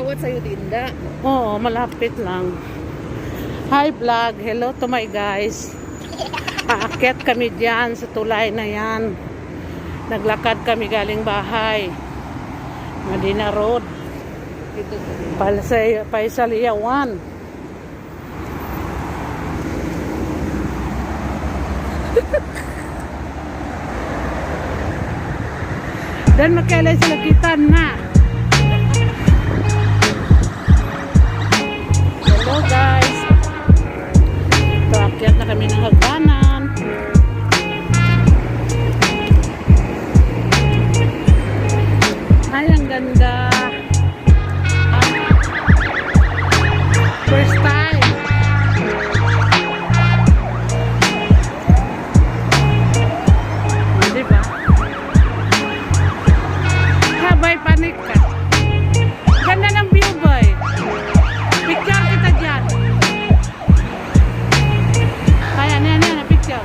Kaliwat sa'yo, Dinda. Oo, malapit lang. Hi vlog, hello to my guys. Paakyat kami dyan sa tulay na yan. Naglakad kami galing bahay. Medina Road. Paisaliya 1. Dan magkailay sa lagitan na. Hello guys. Paakyat na kami ng hagdanan. Ay, ang ganda. First time. Diba? Habay, panik ka. Ganda ng view, boy. Picture kita dyan. Ayan, picture.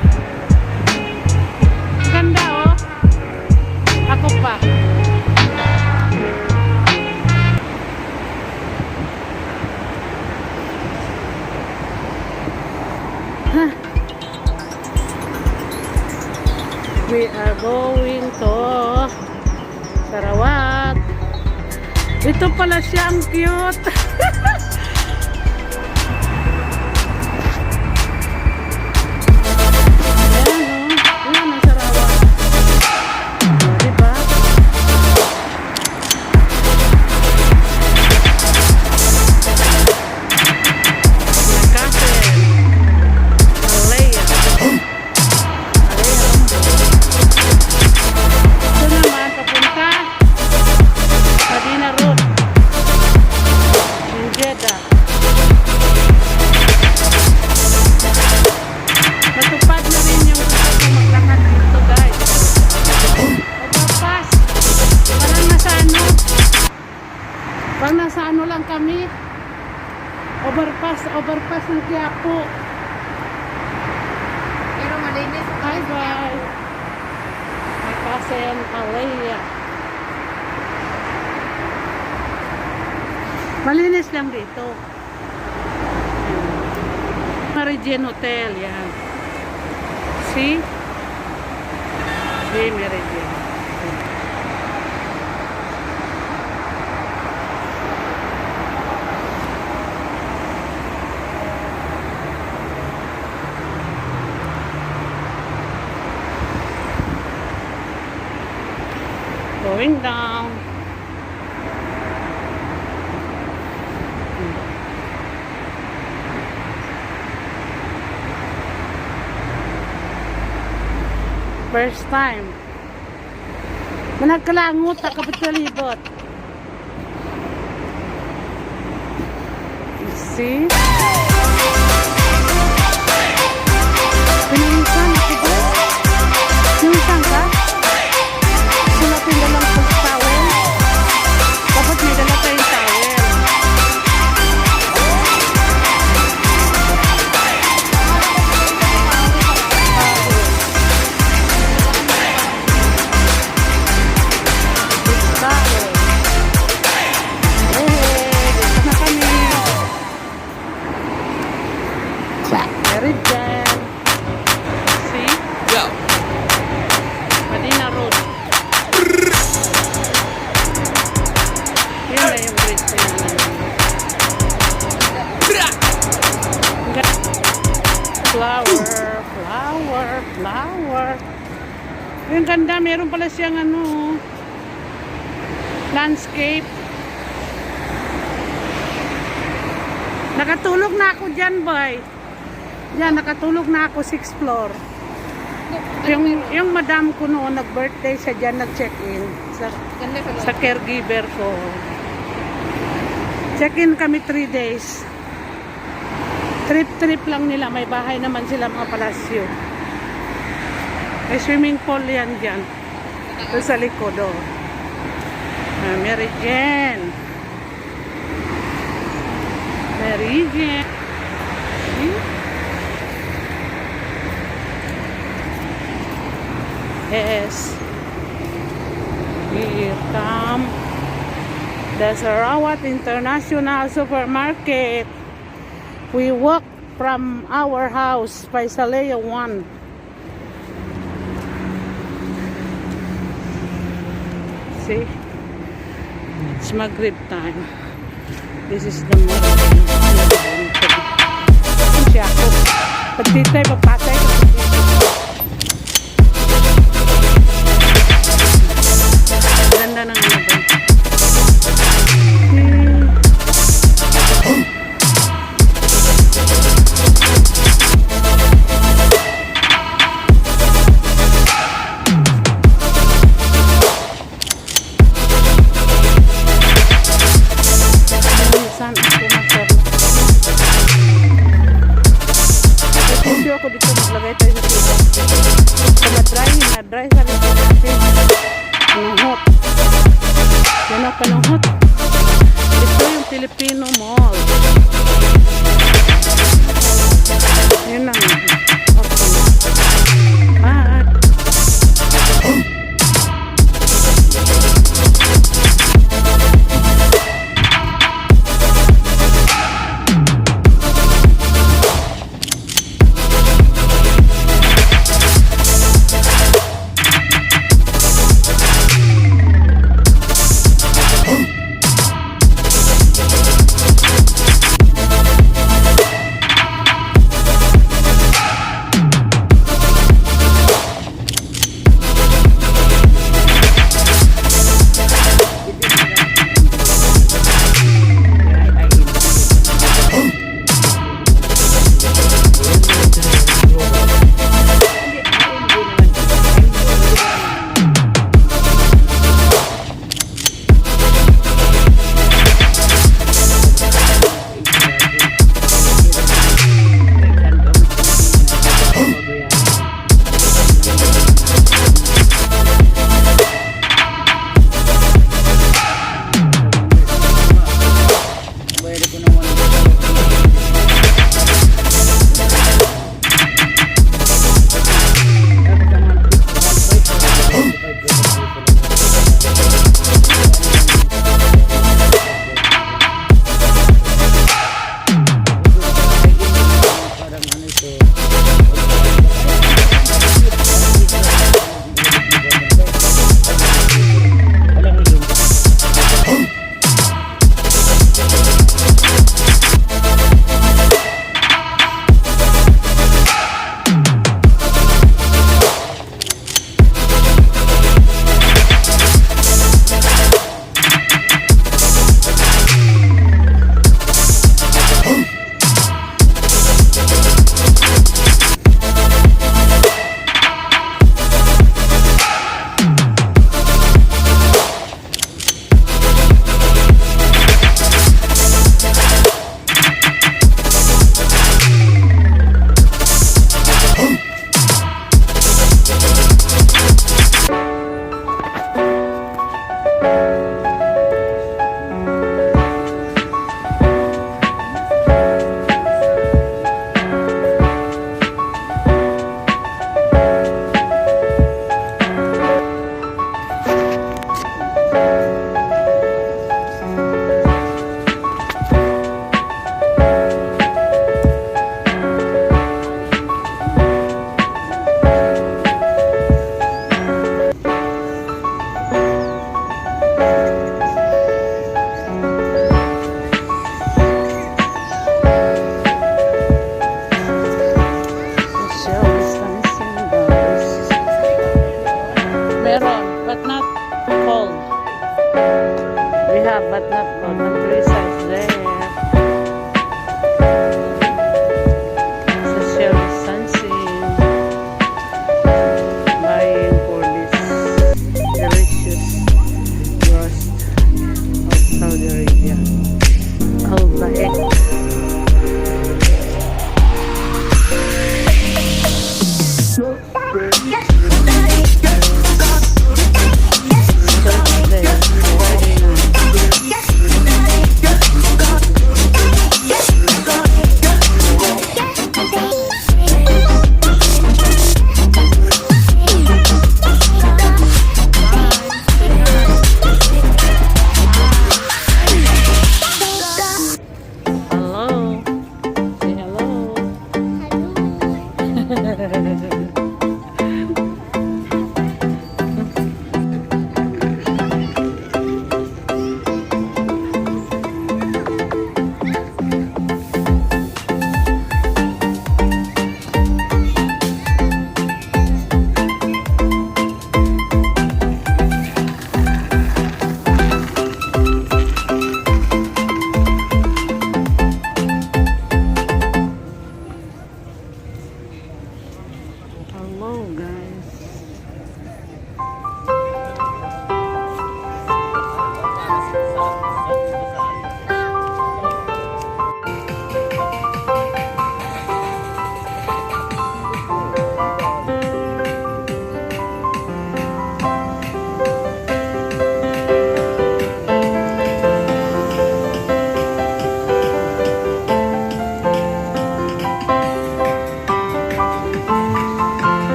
Ganda, oh. Ako pa. We are going to Sarawak. Ito pala siya, ang cute. Ayan ang Sarawak. Diba? Cafe. Malaya. Ito naman, papunta Medina Road in Jeddah. Natupad na rin yung gusto ko maglakad dito, guys. Overpass. Parang nasa ano lang kami. Overpass ng Quiapo. Pero malinis. Hi guys. May Kasen Alaya. Malinis lang dito. Meridian Hotel, yan. See? See, Meridian. Going down. First time. Managkalangot, takapit sa libot. See? Pinilisan ako ba? Pinilisan ka? Sulatin na lang sa towel. Dapat may dala tayong towel. Meridian. See? Go. Medina Road. Yun na yung bridge na yun. Flower. Yung ganda, meron pala siyang ano, landscape. Nakatulog na ako dyan, boy. Yan, nakatulog na ako 6th floor. Yung madam ko noon, nag-birthday siya dyan, nag-check-in sa caregiver ko. Check-in kami 3 days. Trip lang nila. May bahay naman sila, mga palasyo. May swimming pool yan dyan. Ito sa likod, oh. Meridian. Yes. Here come The Sarawat International Supermarket. We walk from our house by Saleo 1. See? It's Maghrib time. This is the morning. Siya ako. Pagtitay, pagpatay. Ganda ng ano doon. Saan ako masarap? Kasi ako dito maglagay tayo sa tubig. Kung na-dry sa dito natin. Ang hot.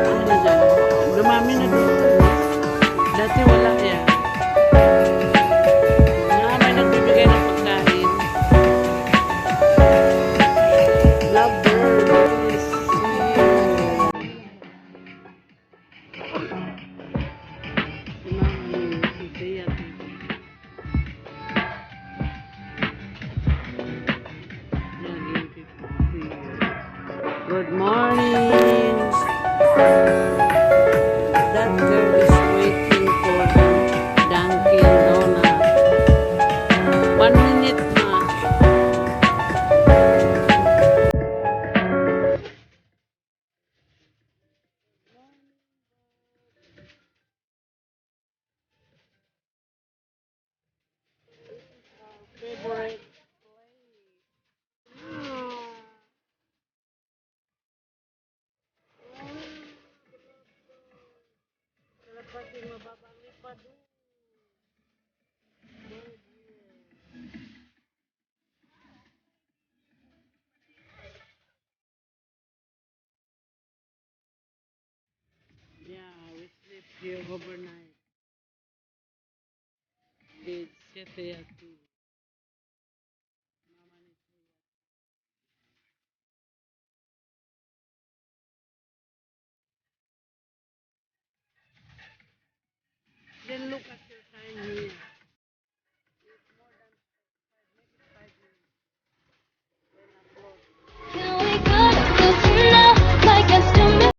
Ano na dyan? Dumami na doon. Dati wala yan. May nagbibigay ng pagkain. Lovebirds. Good morning. That girl is waiting for the Dunkin' Donut. 1 minute na. Favorite pati mababang lipad. Yeah, we sleep here overnight. It's 7:30. Then look at your time here. Can we cut this now? Like I still miss.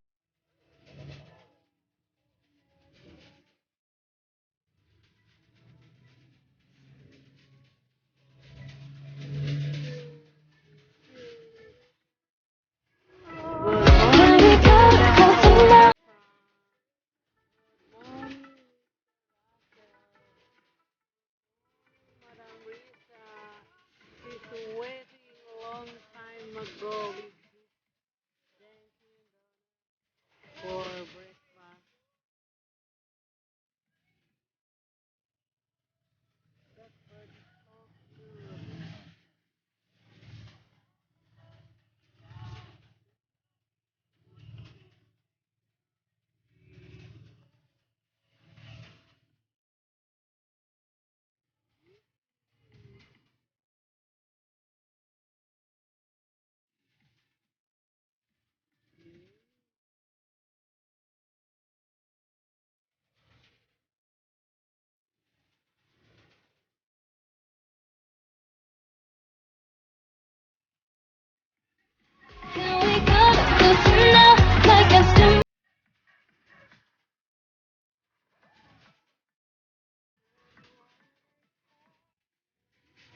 Can we cut this now? Madam Risa, she's waiting a long time ago for breakfast. Can we cut this now? Like I still.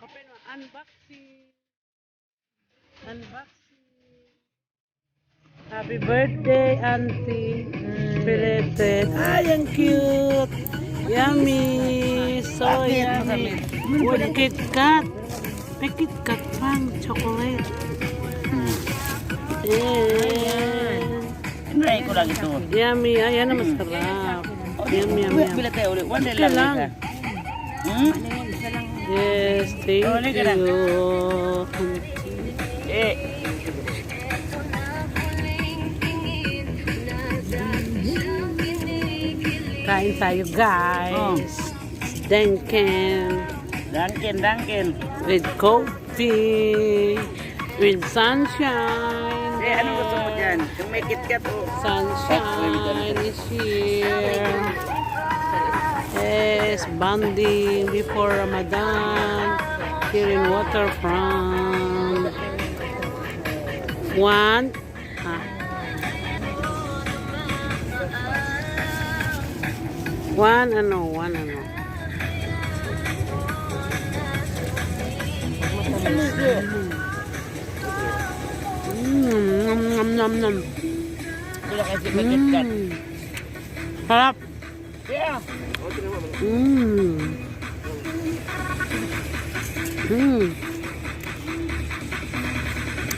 Open mo, unboxing. Unboxing. Happy birthday, Auntie. Spirited. Ay, ang cute. Yummy. So yummy. With Kit Kat. May Kit Kat pang chocolate. Yeah. Try ko lang ito. Yummy. Ayan na masarap. Yummy, yummy. Bila tayo ulit. One day Okay lang. lang. Hmm? Yes, thank Ulit ka na. you. Eh. Kain tayo, guys. Dunkin' Dunkin. with coffee, with sunshine. Eh, ano gusto mo dyan? Yung may KitKat o. Sunshine is here. Yes, bonding before Ramadan here in Waterfront. One. One ano. Nom. Wala kasi may KitKat. Sarap. Yeah.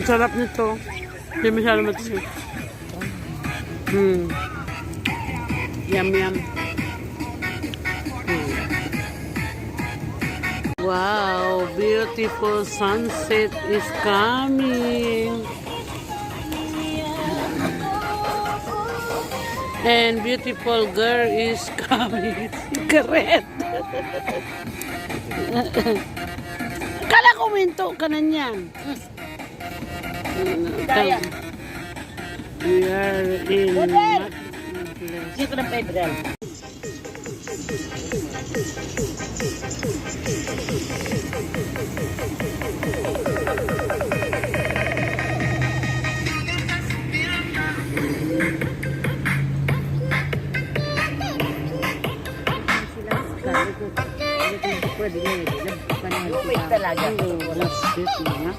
Sarap nito. Hindi masyado matisip. Yum. Wow, beautiful sunset is coming. And beautiful girl is coming. Secret. Kala ko minto ka na niyan. Kaya. We are in Dito na Pedral. Lupit talaga. Lapit na.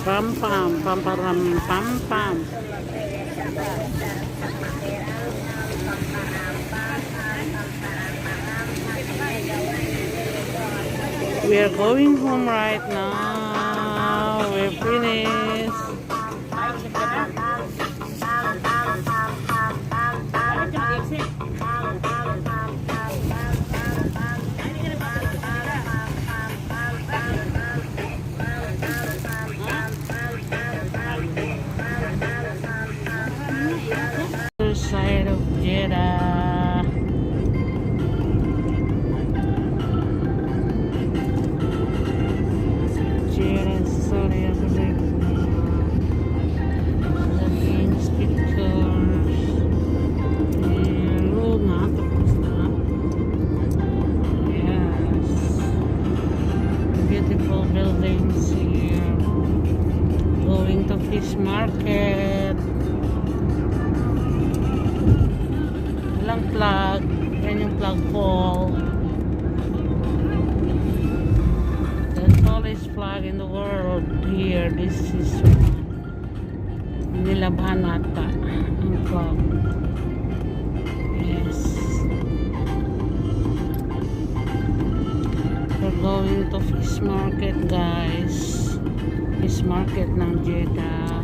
Pam pam pam param pam pam. We are going home right now. We're finished. Other side of Jeddah. Jeddah, Saudi Arabia. Naging speakers. Hello nga, tapos na. Yes. Beautiful buildings here. Going to fish market. Walang plug. Yan yung plug hole. The tallest plug in the world here. This is nilabhan ata ang plug. Yes. We're going to fish market, guys. Fish market ng Jeddah.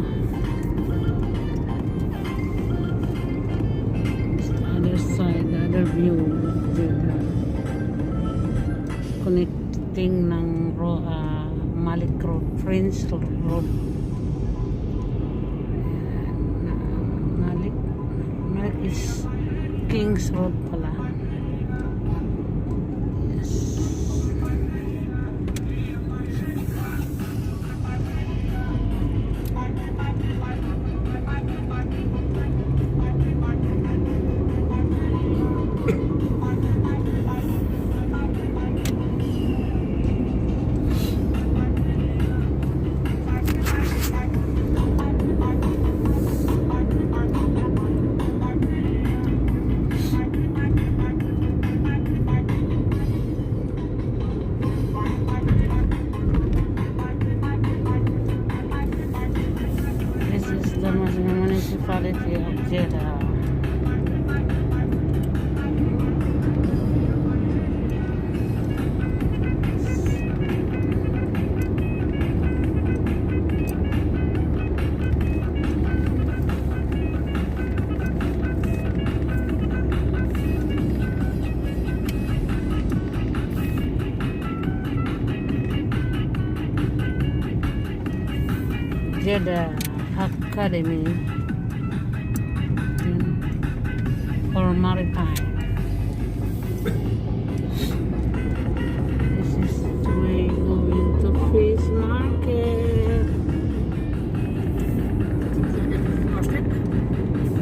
Other side, the other view of Jeddah. Connecting ng Malik Road, Prince Road. Malik is King's Road pala. Yes. This is the municipality of Jeddah. Jeddah Academy for Maritime. This is the way going to fish market.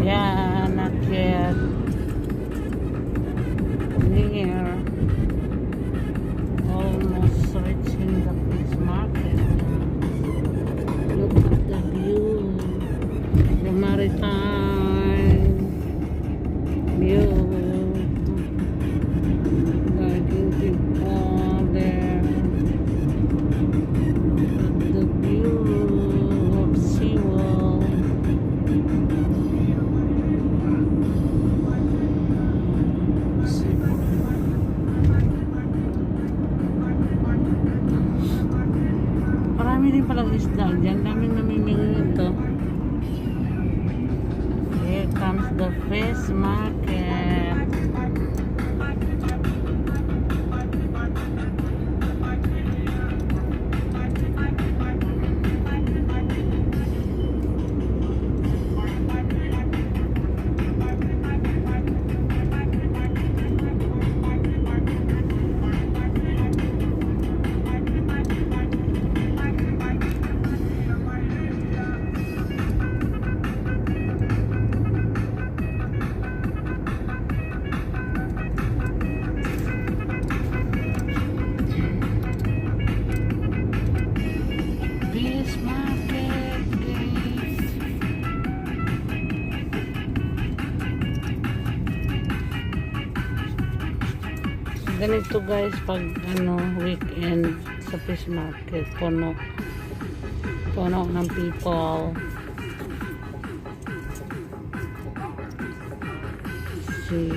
Yeah, not yet. Near. Almost reaching the fish market. Look at the view, the maritime view. Guiding people there. Look at the view of SeaWorld. Marami din palang isda dyan. Daming namimili nito. Here comes the fish market. Ganito guys, pag weekend sa fish market, puno ng people. See?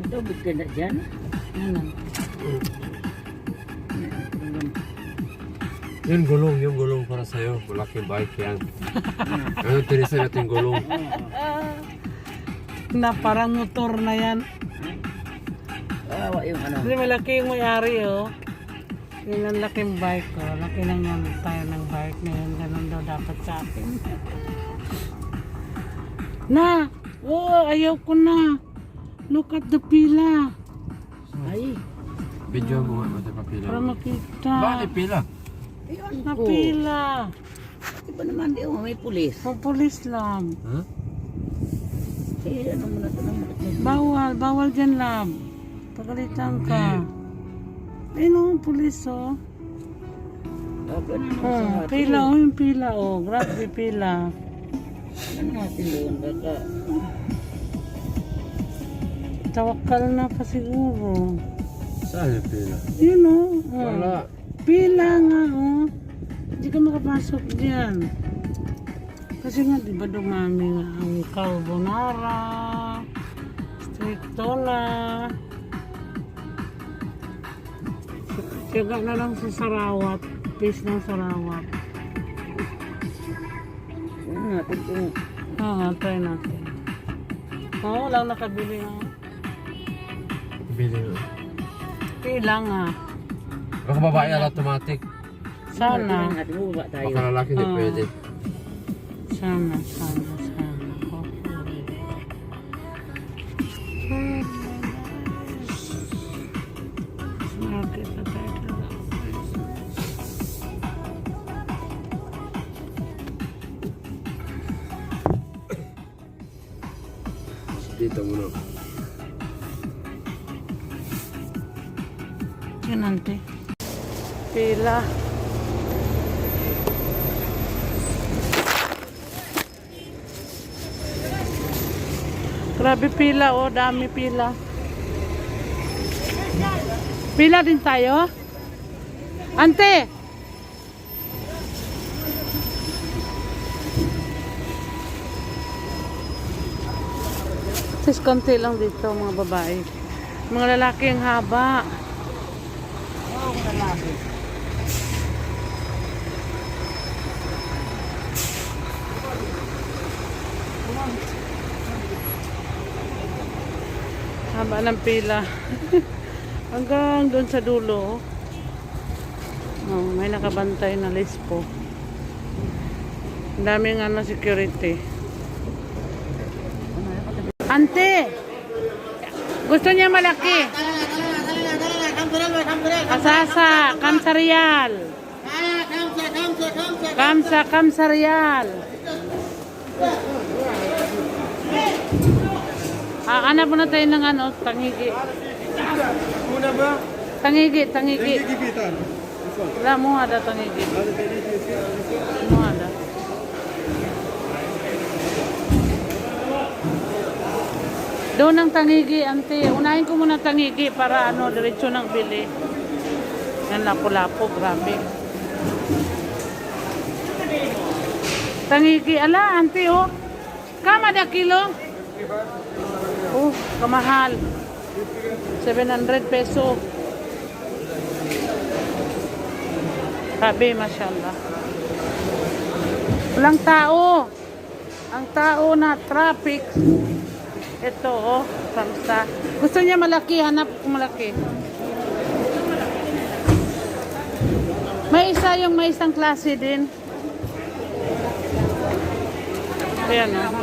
Ito, bitin na dyan. Ano? Yung gulong para sa'yo. Malaking bike yan. Ano tinisan natin gulong? Na parang motor na yan. Kawawa yung ano. Hindi malaki yung may-ari oh. Yun ang laking bike oh. Laki lang yung tayo ng bike na yun. Ganun daw dapat sa akin. Na! Oh, ayaw ko na. Look at the pila. Ay. Video mo nga mati papila. Para makita. Bakit pila? Ayun Na ko. pila. Diba naman di may pulis? Ang pulis lang. Ha? Eh, ano mo na ito naman? Bawal dyan lab. Pagalitan ka. Ayun oh, pulis oh. Pila oh, yung pila oh. Grabe pila. Ano natin doon? Baka. Tawakal na pa siguro. Saan yung pila? Yun oh. Wala. Pila nga oh. Hindi ka makapasok dyan. Kasi nga di ba dumami nga ang carbonara, strictona. Tiyaga na lang sa sarawat. Piece ng sarawat. Ano natin kung Try natin. Oo, walang nakabili nga. Bili nga. Pila nga. Baka babae na automatic. Sana. natin bubaba tayo. Baka lalaki hindi pwede. Sana. Market na tayo. Dito muna. Yan ante. Pila. Grabe pila oh, dami pila. Pila din tayo? Ante! Sis, konti lang dito mga babae. Mga lalaki ang haba. Haba ng pila. Hanggang doon sa dulo. Oh, may nakabantay na lispo. Ang daming security. Ante! Gusto niya malaki. Asasa, Kamsarial. Kamsarial. Hanap muna tayo ng tangigi. Muna ba? Tangigi. Wala mo ada tangigi. Mo ada. Doon ang tangigi, ante. Unahin ko muna tangigi para diretso ng bili. Yan lapo-lapo, grabe. Tangigi, ala, ante oh. Kama da kilo? Oh, kamahal. 700 peso. Sabi, mashallah. Walang tao. Ang tao na traffic. Ito oh, kamsa. Gusto niya malaki, hanap kung malaki. May isang klase din. Ayan oh.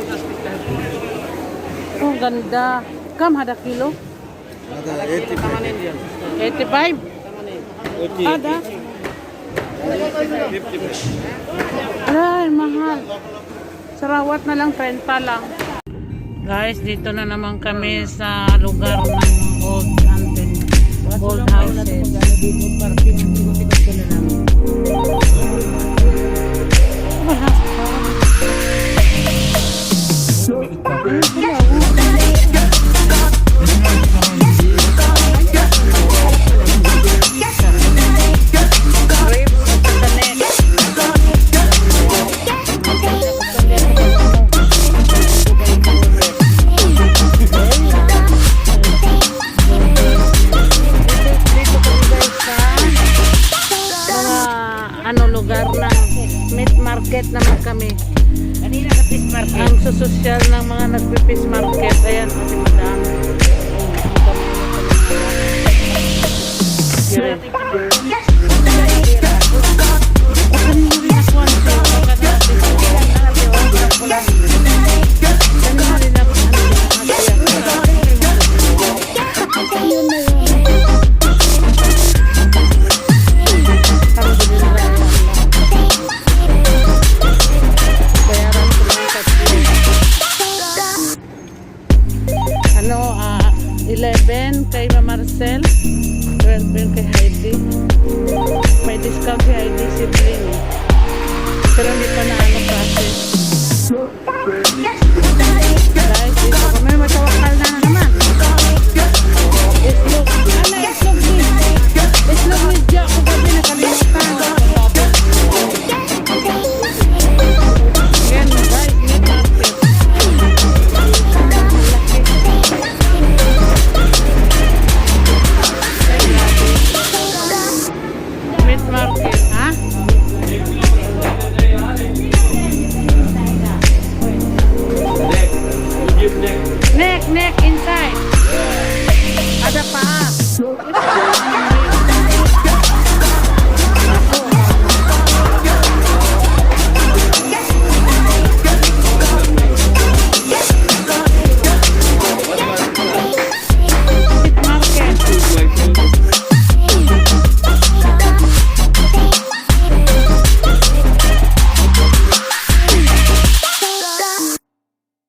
Oh, ganda. Kam hada kilo? Ada 85. 85? Ada? Ay, mahal. Sarawat na lang, 30 lang. Guys, dito na naman kami sa lugar ng old houses. ano lugar ng meat market naman kami. Kanina sa fish market. Ang susosyal ng mga nagpipis market. Ayan, si madam. Dire. Ano, 11 kay Mama Marcel, 12 kay Heidi. May discount kay Heidi sibling. Pero hindi pa na ano